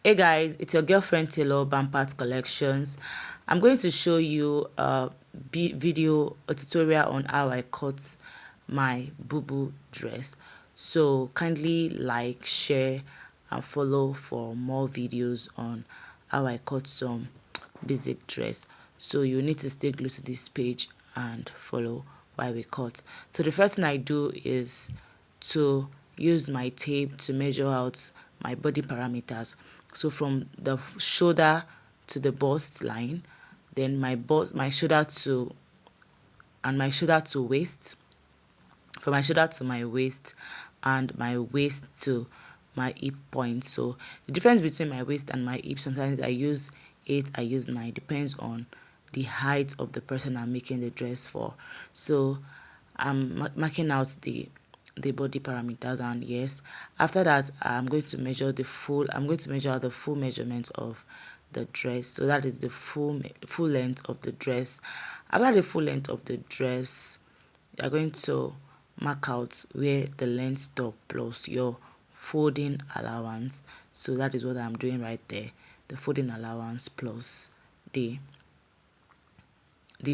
Hey guys, it's your girlfriend Taylor Bampart Collections. I'm going to show you a tutorial on how I cut my bubu dress. So kindly like, share and follow for more videos on how I cut some basic dress. So you need to stay glued to this page and follow while we cut. So the first thing I do is to use my tape to measure out my body parameters. So from the shoulder to the bust line, then my shoulder to waist, from my shoulder to my waist, and my waist to my hip point. So the difference between my waist and my hip, sometimes I use 8, I use 9, depends on the height of the person I'm making the dress for. So I'm marking out the body parameters, and yes, after that I'm going to measure out the full measurement of the dress. So that is the full length of the dress. After the full length of the dress, you are going to mark out where the length stop plus your folding allowance. So that is what I'm doing right there, the folding allowance plus the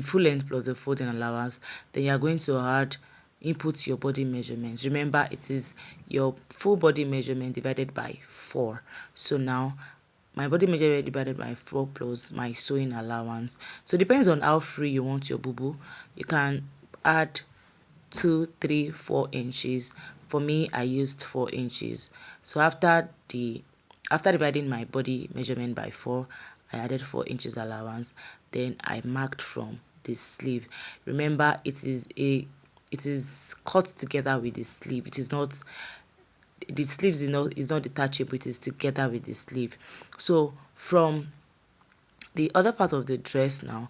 full length plus the folding allowance. Then you are going to add input your body measurements. Remember, it is your full body measurement divided by 4. So now my body measurement divided by 4 plus my sewing allowance. So it depends on how free you want your boo. You can add 2, 3, 4 inches. For me, I used 4 inches. So after dividing my body measurement by 4, I added 4 inches allowance. Then I marked from the sleeve. Remember, it is cut together with the sleeve. It is not, the sleeves is not detachable. It is together with the sleeve. So from the other part of the dress now,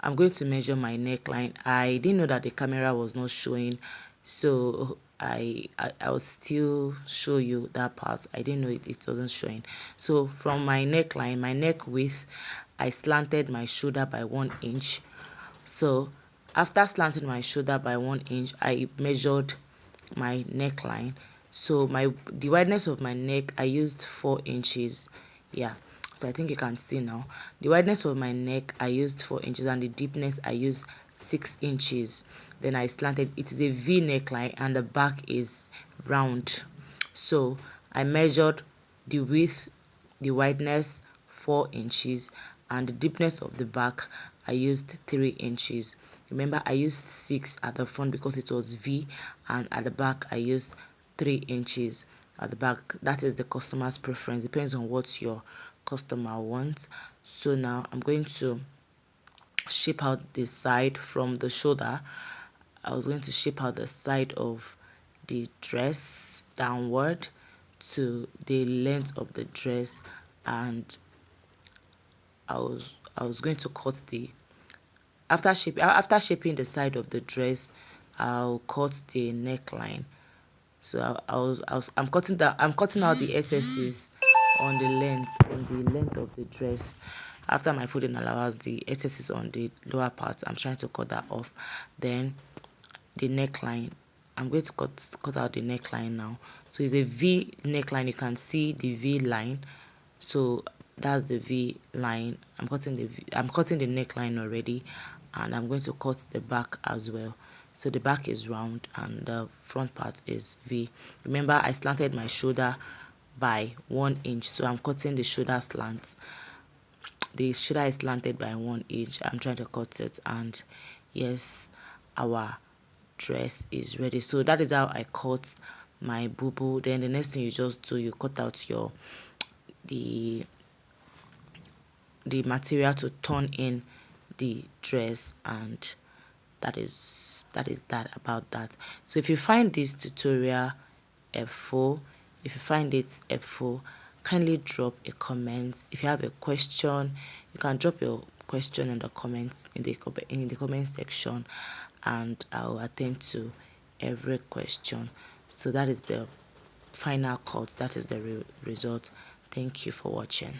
I'm going to measure my neckline. I didn't know that the camera was not showing, so I will still show you that part. I didn't know it wasn't showing. So from my neckline, my neck width, I slanted my shoulder by 1 inch. So after slanting my shoulder by 1 inch, I measured my neckline. So the wideness of my neck, I used 4 inches. Yeah, so I think you can see now. The wideness of my neck, I used 4 inches, and the deepness, I used 6 inches. Then I slanted. It is a V neckline and the back is round. So I measured the width, the wideness, 4 inches, and the deepness of the back, I used 3 inches. Remember, I used 6 at the front because it was V, and at the back I used 3 inches at the back. That is the customer's preference, depends on what your customer wants. So now I'm going to shape out the side from the shoulder. I was going to shape out the side of the dress downward to the length of the dress, and I was going to cut the after shaping the side of the dress, I'll cut the neckline. So I'm cutting out the excesses on the length of the dress. After my folding allowance, the excesses on the lower part, I'm trying to cut that off. Then the neckline, I'm going to cut out the neckline now. So it's a V neckline. You can see the V line. So that's the V line. I'm cutting the neckline already, and I'm going to cut the back as well. So the back is round and the front part is V. Remember, I slanted my shoulder by 1 inch, so I'm cutting the shoulder slants. The shoulder is slanted by 1 inch. I'm trying to cut it, and yes, our dress is ready. So that is how I cut my boo. Then the next thing you just do, you cut out your the material to turn in the dress, and that is that about that. So if you find this tutorial helpful, kindly drop a comment. If you have a question, you can drop your question in the comments in the comment section, and I'll attend to every question. So that is the final cut. That is the result. Thank you for watching.